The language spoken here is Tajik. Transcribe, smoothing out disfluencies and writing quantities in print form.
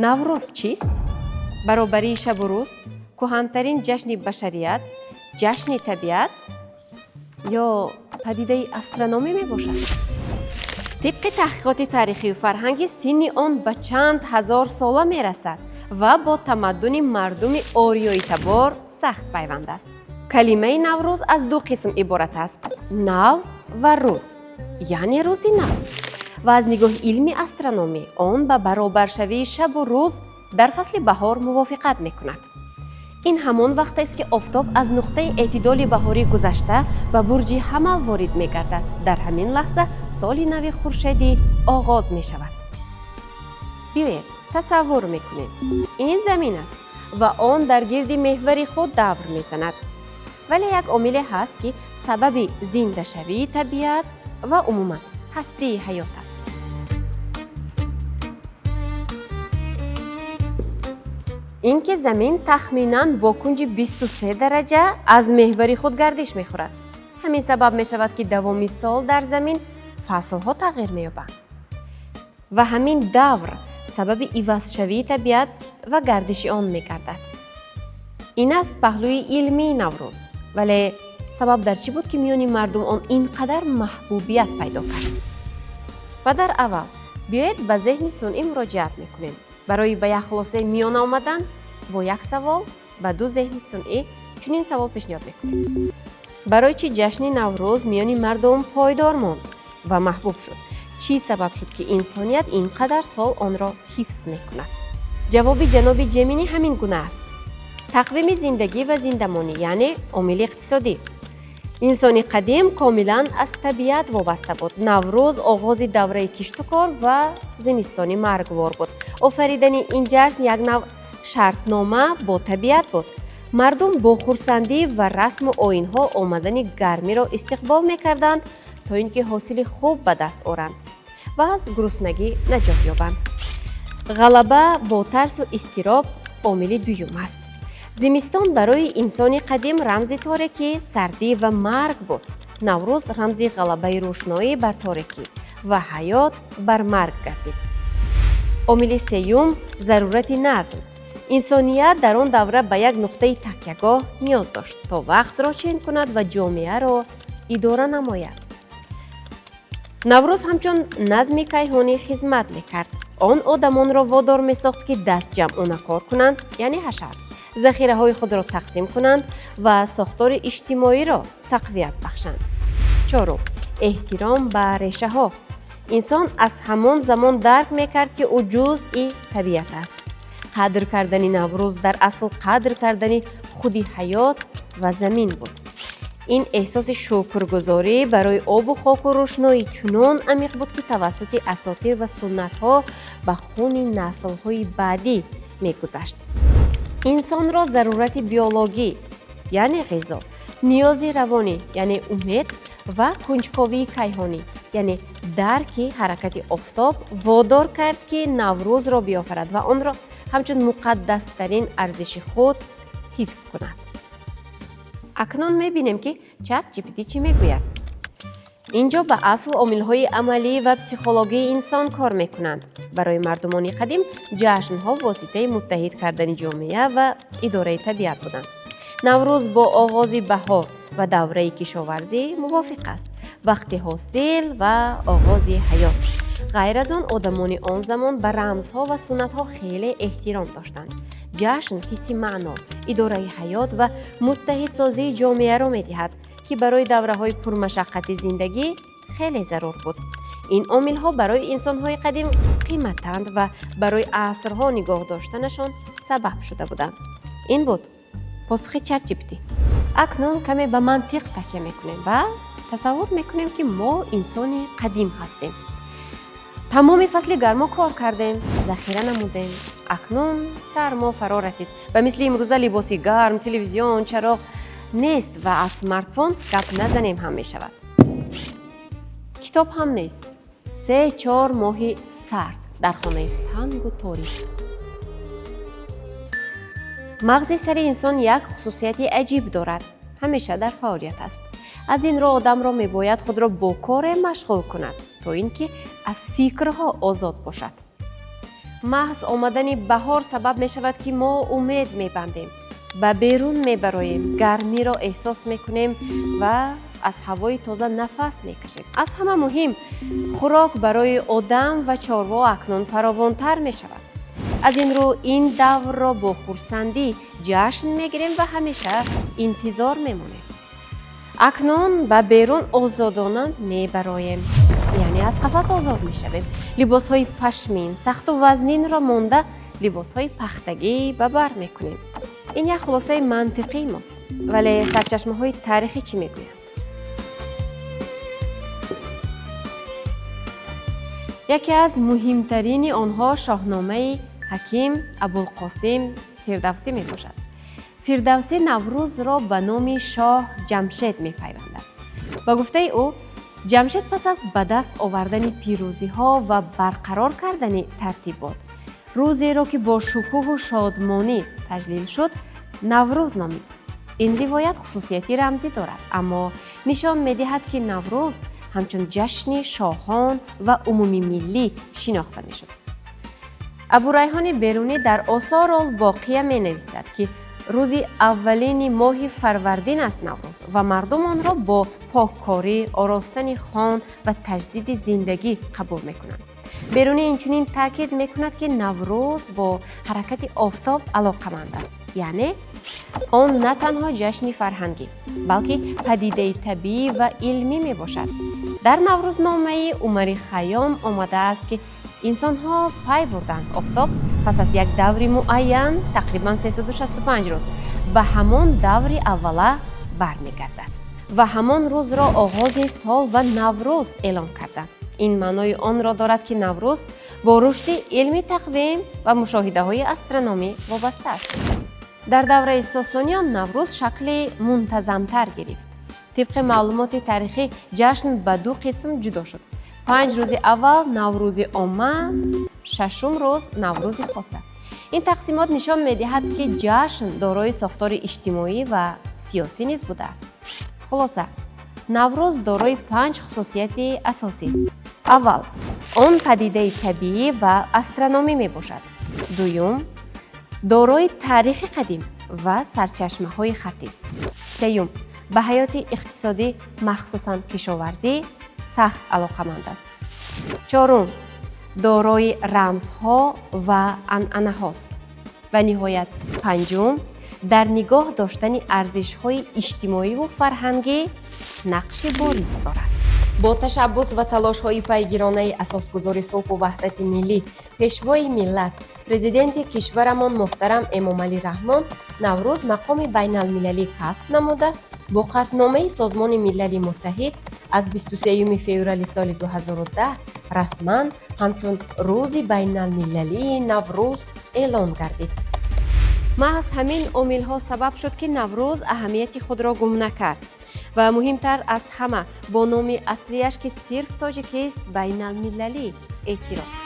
наврӯз чист? баробарии шабу рӯз, кӯҳантарин ҷашни башарият, ҷашни табиат ё падидаи астрономӣ мебошад? тибқи таҳқиқоти таърихию фарҳангӣ синни он ба чанд ҳазор сола мерасад ва бо тамаддуни мардуми ориёитабор сахт пайванд аст. калимаи наврӯз аз ду қисм иборат аст: нав ва рӯз, яъне рӯзи нав. ва аз нигоҳи илми астрономӣ он ба баробаршавии шабу рӯз дар фасли баҳор мувофиқат мекунад. ин ҳамон вақтест ки офтоб аз нуқтаи эътидоли баҳорӣ гузашта ба бурҷи ҳамал ворид мегардад. дар ҳамин лаҳза соли нави хуршедӣ оғоз мешавад. биёед тасаввур мекунем, ин замин аст ва он дар гирди меҳвари худ давр мезанад. вале як омиле ҳаст ки сабаби зиндашавии табиат ва умуман ҳастии ҳаёт аст. ин ки замин тахминан бо кунҷи 23 дараҷа аз меҳвари худ гардиш мехӯрад. ҳамин сабаб мешавад ки давоми сол дар замин фаслҳо тағйир меёбанд. ва ҳамин давр сабаби ивазшавии табиат ва гардиши он мегардад. ин аст паҳлӯи илмии наврӯз. вале сабаб дар чӣ буд ки миёни мардум он ин қадар маҳбубият пайдо кард? ва дар аввал биёед ба зеҳни сунъӣ муроҷиат мекунем. барои ба як хулосе миёна омадан бо як савол ба ду зеҳни сунъӣ чунин савол пешниҳод мекунем: барои чӣ ҷашни наврӯз миёни мардум пойдор монд ва маҳбуб шуд? чӣ сабаб шуд ки инсоният ин қадар сол онро ҳифз мекунад? ҷавоби ҷаноби ҷеминӣ ҳамин гуна аст: тақвими зиндагӣ ва зиндамонӣ, яъне омили иқтисодӣ. инсони қадим комилан аз табиат вобаста буд. наврӯз оғози давраи кишту кор ва зимистони маргвор буд. офаридани ин ҷашн як нав шартнома бо табиат буд. мардум бо хурсандӣ ва расму оинҳо омадани гармиро истиқбол мекарданд, то ин ки ҳосили хуб ба даст оранд ва аз гуруснагӣ наҷот ёбанд. ғалаба бо тарсу изтироб омили дуюм аст. зимистон барои инсони қадим рамзи торикӣ, сардӣ ва марг буд. наврӯз рамзи ғалабаи рӯшноӣ бар торикӣ ва ҳаёт бар марг гардид. омили сеюм зарурати назм. инсоният дар он давра ба як нуқтаи такягоҳ ниёз дошт, то вақтро чен кунад ва ҷомеаро идора намояд. наврӯз ҳамчун назми кайҳонӣ хизмат мекард. он одамонро водор месохт ки дастҷамъона кор кунанд, яъне ҳашар, захираҳои худро тақсим кунанд ва сохтори иҷтимоиро тақвият бахшанд. чорум, эҳтиром ба решаҳо. инсон аз ҳамон замон дарк мекард ки ӯ ҷузъи табиат аст. қадр кардани наврӯз дар асл қадр кардани худи ҳаёт ва замин буд. ин эҳсоси шукргузорӣ барои обу хоку рӯшноӣ чунон амиқ буд ки тавассути асотир ва суннатҳо ба хуни наслҳои баъдӣ мегузашт. инсонро зарурати биологӣ, яъне ғизо, ниёзи равонӣ, яъне умед ва кунҷковии кайҳонӣ, яъне дарки ҳаракати офтоб водор кард ки наврӯзро биёфарад ва онро ҳамчун муқаддастарин арзиши худ ҳифз кунад. акнун мебинем ки ChatGPT чӣ мегӯяд. инҷо ба асл омилҳои амалӣ ва психологии инсон кор мекунанд. барои мардумони қадим ҷашнҳо воситаи муттаҳид кардани ҷомеа ва идораи табиат буданд. наврӯз бо оғози баҳор ва давраи кишоварзӣ мувофиқ аст, вақти ҳосил ва оғози ҳаёт. ғайр аз он одамони он замон ба рамзҳо ва суннатҳо хеле эҳтиром доштанд. ҷашн ҳисси маъно, идораи ҳаёт ва муттаҳидсозии ҷомеаро медиҳад, ки барои давраҳои пурмашаққати зиндагӣ хеле зарур буд. ин омилҳо барои инсонҳои қадим қиматанд ва барои асрҳо нигоҳ доштанашон сабаб шуда буданд. ин буд посухи ChatGPT. акнун каме ба мантиқ такя мекунем ва тасаввур мекунем ки мо инсони қадим ҳастем. тамоми фасли гармо кор кардем, захира намудем. акнун сармо фаро расид ва мисли имрӯза либоси гарм, телевизион, чароғ нест ва аз смартфон гап назанем ҳам мешавад. китоб ҳам нест. 3-4 моҳи сард дар хонаи тангу торик. мағзи сари инсон як хусусияти аҷиб дорад. ҳамеша дар фаъолият аст. аз ин роҳ одамро мебояд худро бо коре машғул кунад, то ин ки аз фикрҳо озод бошад. محض آمدن بهار سبب می شود که ما امید می بندیم، به بیرون می برایم، گرمی را احساس می کنیم و از هوای تازه نفس می کشیم. از همه مهم، خوراک برای آدم و چاروا اکنون فراوانتر می شود. از این رو این دور را با خرسندی جشن می گیریم و همیشه انتظار می مونیم. اکنون به بیرون آزادانه می برایم، یعنی از قفس آزاد می شویم. لباس های پشمین سخت و وزنین را مانده لباس های پختگی به بر می کنیم. این یک خلاصه منطقی ماست، ولی سرچشمه های تاریخی چی می گویند؟ یکی از مهمترین آنها شاهنامه حکیم ابوالقاسم فردوسی می باشد. فردوسی نوروز را به نام شاه جمشید می پیوندد. با گفته او، جمشید پس از به دست آوردن پیروزی ها و برقرار کردن ترتیبات، روزی را که با شکوه و شادمانی تجلیل شد نوروز نامید. این روایت خصوصیتی رمزی دارد، اما نشان می دهد که نوروز همچون جشن شاهان و عمومی ملی شناخته می شد. ابوریحان بیرونی در آثار الباقیه می نویسد که روزی اولین ماه فروردین است نوروز و مردم آن را با پاککاری، آراستن خان و تجدید زندگی قبول می کنند. بیرونی اینچنین تاکید می کند که نوروز با حرکت آفتاب علاقمند است، یعنی آن نه تنها جشن فرهنگی بلکه پدیده طبیعی و علمی می باشد. در نوروزنامه عمر خیام آمده است که انسان ها پی بردند آفتاب پس از یک دور معین تقریبا 365 روز به همان دور اوله برمیگردد و همان روز را آغاز سال و نوروز اعلام کردند. این معنای آن را دارد که نوروز با رشد علمی تقویم و مشاهده های استرونومی وابسته است. در دوره ساسانیان نوروز شکل منتظمتر گرفت. طبق معلومات تاریخی جشن به دو قسم جدا شد. 5 روز اول نوروز عامه، 6 روز نوروز خاصه. این تقسیمات نشان می‌دهد که جشن دارای ساختار اجتماعی و سیاسی نیز بوده است. خلاصه، نوروز دارای 5 خصوصیت اساسی است. اول، آن پدیده طبیعی و استرونومی میباشد. دوم، دارای تاریخ قدیم و سرچشمه‌های خطی است. سوم، به حیات اقتصادی مخصوصاً کشاورزی سخت علاقمند است. چهارم، دارای رمزها و عنعنه هاست. و نهایت پنجم، در نگاه داشتن ارزش‌های اجتماعی و فرهنگی نقش بارز دارد. با تشبث و تلاش‌های پیگیرانه اساسگذار صلح و وحدت ملی، پیشوای ملت، پرزیدنت کشورمان محترم امامعلی رحمان نوروز مقام بین‌المللی کسب نموده، با قطعنامه سازمان ملل متحد از 23 فوریه سال 2010 رسما همچون روز بین‌المللی نوروز اعلام گردید. محض همین عامل‌ها سبب شد که نوروز اهمیت خود را گم نکرد و مهمتر از همه با نام اصلیش که صرف تاجیکی است بین‌المللی اعتراف